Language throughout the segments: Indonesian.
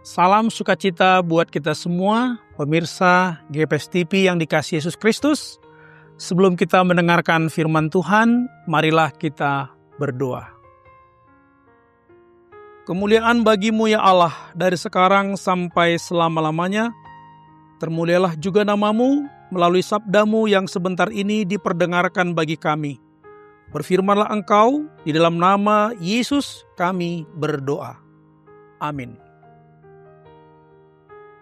Salam sukacita buat kita semua, pemirsa GPS TV yang dikasihi Yesus Kristus. Sebelum kita mendengarkan firman Tuhan, marilah kita berdoa. Kemuliaan bagimu ya Allah, dari sekarang sampai selama-lamanya. Termulialah juga namamu melalui sabdamu yang sebentar ini diperdengarkan bagi kami. Berfirmanlah Engkau, di dalam nama Yesus kami berdoa. Amin.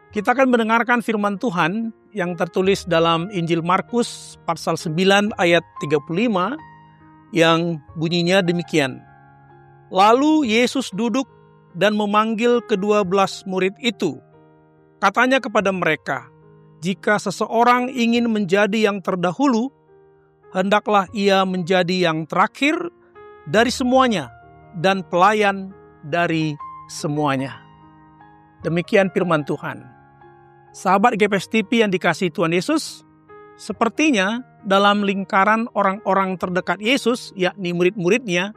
Kita akan mendengarkan firman Tuhan yang tertulis dalam Injil Markus pasal 9 ayat 35 yang bunyinya demikian. Lalu Yesus duduk dan memanggil ke-12 murid itu. Katanya kepada mereka, jika seseorang ingin menjadi yang terdahulu, hendaklah ia menjadi yang terakhir dari semuanya dan pelayan dari semuanya. Demikian firman Tuhan. Sahabat GPS TV yang dikasihi Tuhan Yesus, sepertinya dalam lingkaran orang-orang terdekat Yesus, yakni murid-muridnya,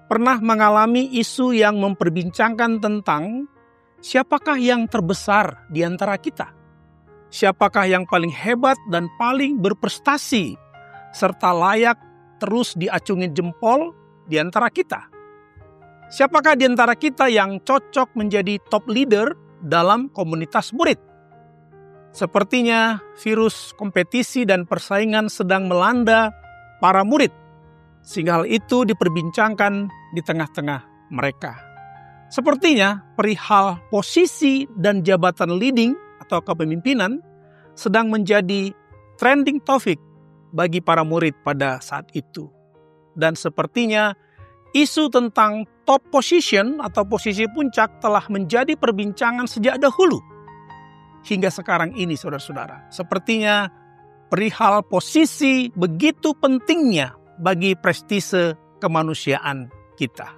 pernah mengalami isu yang memperbincangkan tentang siapakah yang terbesar di antara kita, siapakah yang paling hebat dan paling berprestasi, serta layak terus diacungin jempol di antara kita. Siapakah di antara kita yang cocok menjadi top leader dalam komunitas murid? Sepertinya virus kompetisi dan persaingan sedang melanda para murid, sehingga hal itu diperbincangkan di tengah-tengah mereka. Sepertinya perihal posisi dan jabatan leading atau kepemimpinan sedang menjadi trending topic bagi para murid pada saat itu. Dan sepertinya isu tentang top position atau posisi puncak telah menjadi perbincangan sejak dahulu. Hingga sekarang ini saudara-saudara, sepertinya perihal posisi begitu pentingnya bagi prestise kemanusiaan kita.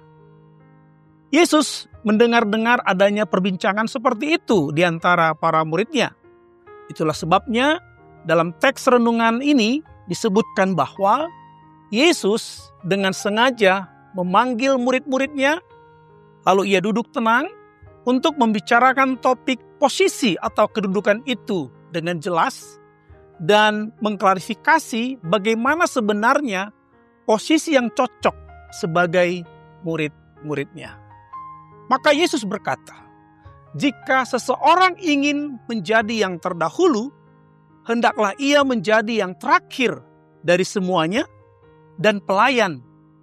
Yesus mendengar-dengar adanya perbincangan seperti itu di antara para muridnya. Itulah sebabnya dalam teks renungan ini disebutkan bahwa Yesus dengan sengaja memanggil murid-muridnya, lalu ia duduk tenang untuk membicarakan topik posisi atau kedudukan itu dengan jelas dan mengklarifikasi bagaimana sebenarnya posisi yang cocok sebagai murid-muridnya. Maka Yesus berkata, jika seseorang ingin menjadi yang terdahulu, hendaklah ia menjadi yang terakhir dari semuanya dan pelayan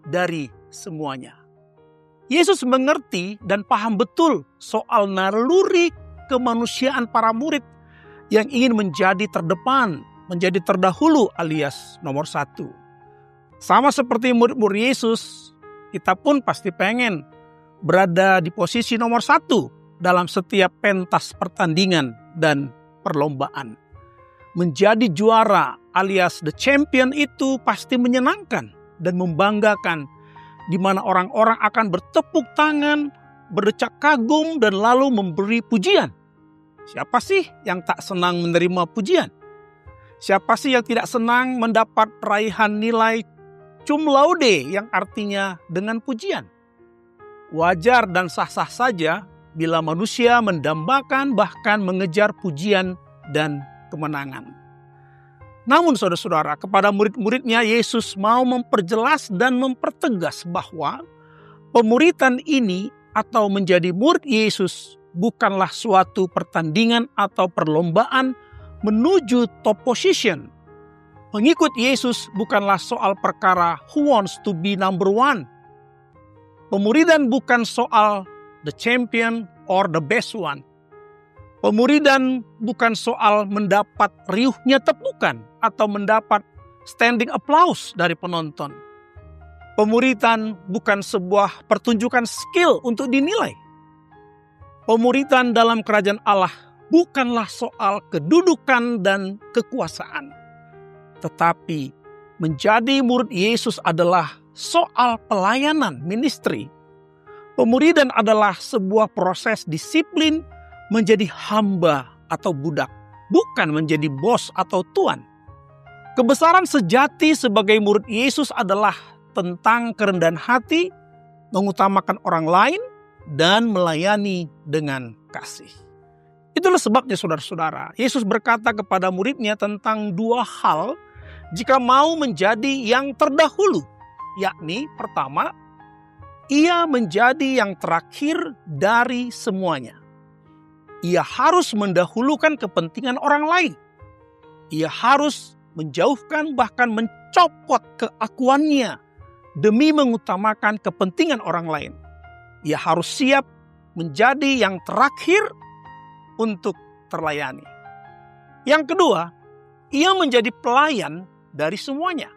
dari semuanya. Yesus mengerti dan paham betul soal naluri kemanusiaan para murid yang ingin menjadi terdepan, menjadi terdahulu alias nomor satu. Sama seperti murid-murid Yesus, kita pun pasti pengen berada di posisi nomor satu dalam setiap pentas pertandingan dan perlombaan. Menjadi juara alias the champion itu pasti menyenangkan dan membanggakan, di mana orang-orang akan bertepuk tangan, berdecak kagum, dan lalu memberi pujian. Siapa sih yang tak senang menerima pujian? Siapa sih yang tidak senang mendapat raihan nilai cum laude yang artinya dengan pujian? Wajar dan sah-sah saja bila manusia mendambakan bahkan mengejar pujian dan kemenangan. Namun saudara-saudara, kepada murid-muridnya Yesus mau memperjelas dan mempertegas bahwa pemuridan ini atau menjadi murid Yesus bukanlah suatu pertandingan atau perlombaan menuju top position. Mengikut Yesus bukanlah soal perkara who wants to be number one. Pemuridan bukan soal the champion or the best one. Pemuridan bukan soal mendapat riuhnya tepukan atau mendapat standing applause dari penonton. Pemuridan bukan sebuah pertunjukan skill untuk dinilai. Pemuridan dalam kerajaan Allah bukanlah soal kedudukan dan kekuasaan. Tetapi menjadi murid Yesus adalah soal pelayanan ministry. Pemuridan adalah sebuah proses disiplin menjadi hamba atau budak, bukan menjadi bos atau tuan. Kebesaran sejati sebagai murid Yesus adalah tentang kerendahan hati, mengutamakan orang lain, dan melayani dengan kasih. Itulah sebabnya saudara-saudara, Yesus berkata kepada muridnya tentang dua hal jika mau menjadi yang terdahulu. Yakni pertama, ia menjadi yang terakhir dari semuanya. Ia harus mendahulukan kepentingan orang lain. Ia harus menjauhkan bahkan mencopot keakuannya demi mengutamakan kepentingan orang lain. Ia harus siap menjadi yang terakhir untuk terlayani. Yang kedua, ia menjadi pelayan dari semuanya.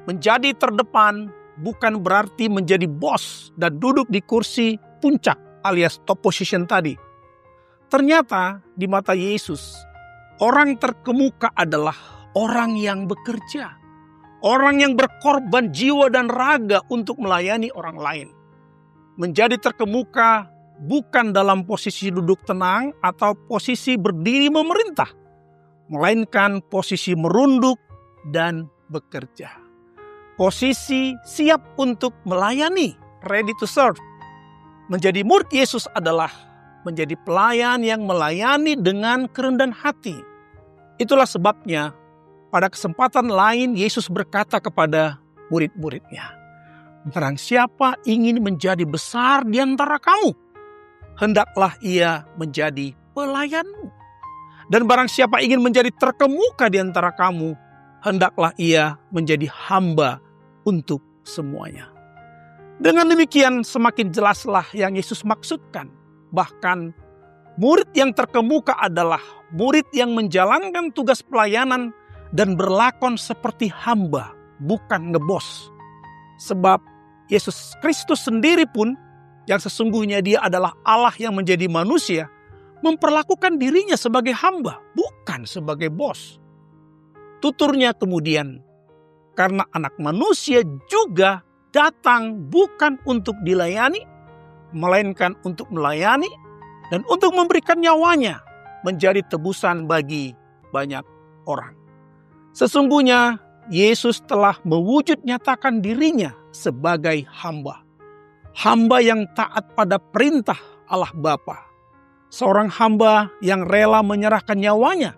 Menjadi terdepan bukan berarti menjadi bos dan duduk di kursi puncak alias top position tadi. Ternyata di mata Yesus, orang terkemuka adalah orang yang bekerja. Orang yang berkorban jiwa dan raga untuk melayani orang lain. Menjadi terkemuka bukan dalam posisi duduk tenang atau posisi berdiri memerintah, melainkan posisi merunduk dan bekerja. Posisi siap untuk melayani, ready to serve. Menjadi murid Yesus adalah menjadi pelayan yang melayani dengan kerendahan hati. Itulah sebabnya pada kesempatan lain Yesus berkata kepada murid-muridnya, barang siapa ingin menjadi besar di antara kamu, hendaklah ia menjadi pelayanmu. Dan barang siapa ingin menjadi terkemuka di antara kamu, hendaklah ia menjadi hamba untuk semuanya. Dengan demikian semakin jelaslah yang Yesus maksudkan. Bahkan murid yang terkemuka adalah murid yang menjalankan tugas pelayanan dan berlakon seperti hamba, bukan ngebos. Sebab Yesus Kristus sendiri pun yang sesungguhnya dia adalah Allah yang menjadi manusia, memperlakukan dirinya sebagai hamba, bukan sebagai bos. Tuturnya kemudian, karena anak manusia juga datang bukan untuk dilayani, melainkan untuk melayani dan untuk memberikan nyawanya menjadi tebusan bagi banyak orang. Sesungguhnya Yesus telah mewujud nyatakan dirinya sebagai hamba. Hamba yang taat pada perintah Allah Bapa. Seorang hamba yang rela menyerahkan nyawanya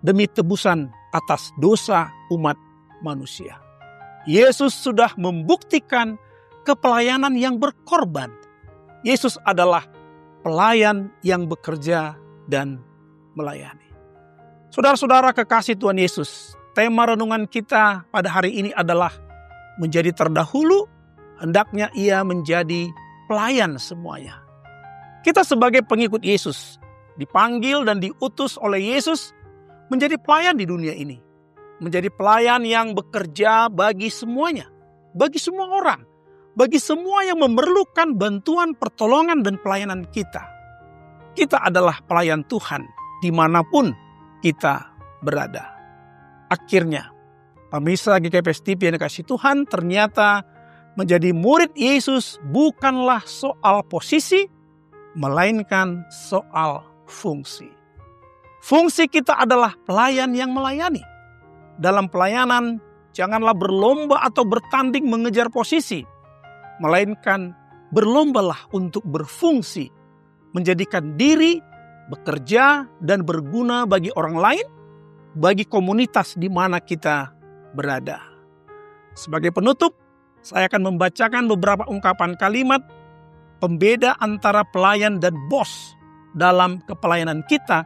demi tebusan atas dosa umat manusia. Yesus sudah membuktikan kepelayanan yang berkorban. Yesus adalah pelayan yang bekerja dan melayani. Saudara-saudara kekasih Tuhan Yesus, tema renungan kita pada hari ini adalah menjadi terdahulu, hendaknya ia menjadi pelayan semuanya. Kita sebagai pengikut Yesus dipanggil dan diutus oleh Yesus menjadi pelayan di dunia ini. Menjadi pelayan yang bekerja bagi semuanya, bagi semua orang, bagi semua yang memerlukan bantuan, pertolongan, dan pelayanan kita. Kita adalah pelayan Tuhan dimanapun kita berada. Akhirnya, pemirsa GKPS TV yang dikasihi Tuhan, ternyata menjadi murid Yesus bukanlah soal posisi, melainkan soal fungsi. Fungsi kita adalah pelayan yang melayani. Dalam pelayanan, janganlah berlomba atau bertanding mengejar posisi, melainkan berlombalah untuk berfungsi, menjadikan diri bekerja dan berguna bagi orang lain, bagi komunitas di mana kita berada. Sebagai penutup, saya akan membacakan beberapa ungkapan kalimat pembeda antara pelayan dan bos dalam kepelayanan kita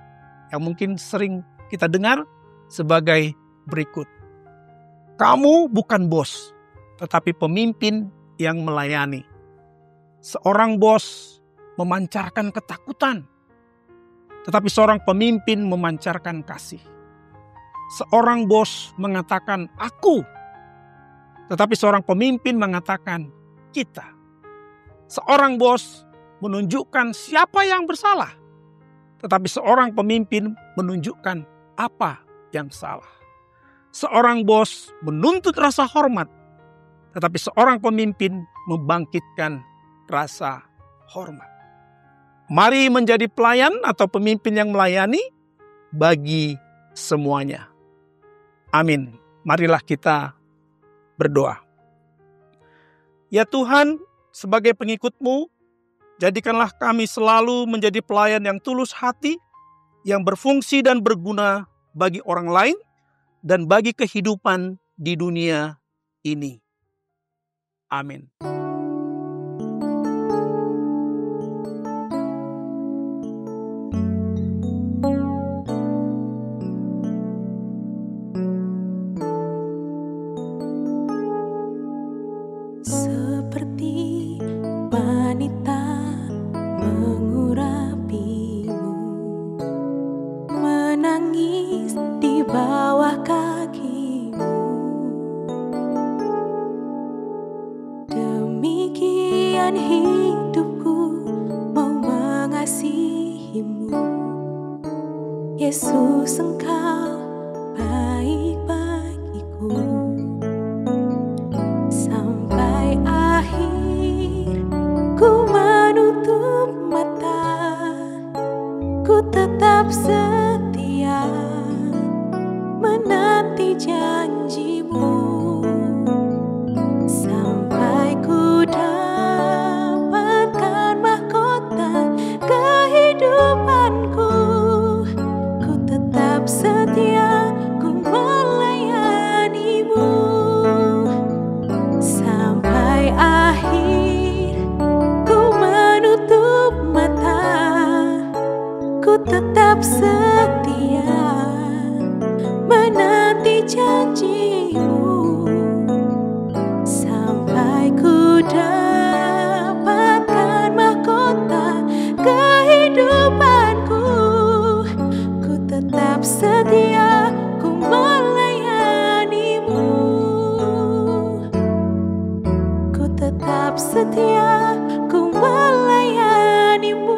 yang mungkin sering kita dengar sebagai berikut. Kamu bukan bos, tetapi pemimpin yang melayani. Seorang bos memancarkan ketakutan, tetapi seorang pemimpin memancarkan kasih. Seorang bos mengatakan aku, tetapi seorang pemimpin mengatakan kita. Seorang bos menunjukkan siapa yang bersalah, tetapi seorang pemimpin menunjukkan apa yang salah. Seorang bos menuntut rasa hormat, tetapi seorang pemimpin membangkitkan rasa hormat. Mari menjadi pelayan atau pemimpin yang melayani bagi semuanya. Amin. Marilah kita berdoa. Ya Tuhan, sebagai pengikut-Mu, Jadikanlah kami selalu menjadi pelayan yang tulus hati, yang berfungsi dan berguna bagi orang lain dan bagi kehidupan di dunia ini. Amin. Seperti wanita mengurapimu, menangis di bawah kakimu, demikian hidupku mau mengasihimu. Yesus, Engkau baik bagiku. Sampai akhir ku menutup mata, ku tetap setia menanti janjimu. Sampai ku dapatkan mahkota kehidupanku, ku tetap setia, ku melayanimu. Sampai akhir ku menutup mata, ku tetap setia menanti janjimu. Sampai ku dapatkan mahkota kehidupanku, ku tetap setia, ku melayanimu. Ku tetap setia, ku melayanimu.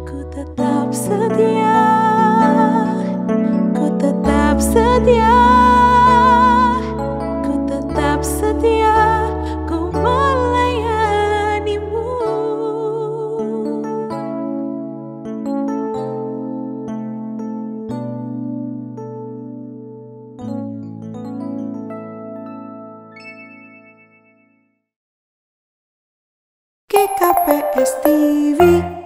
Ku tetap setia, ku tetap setia, ku tetap setia, ku melayanimu. GKPS TV.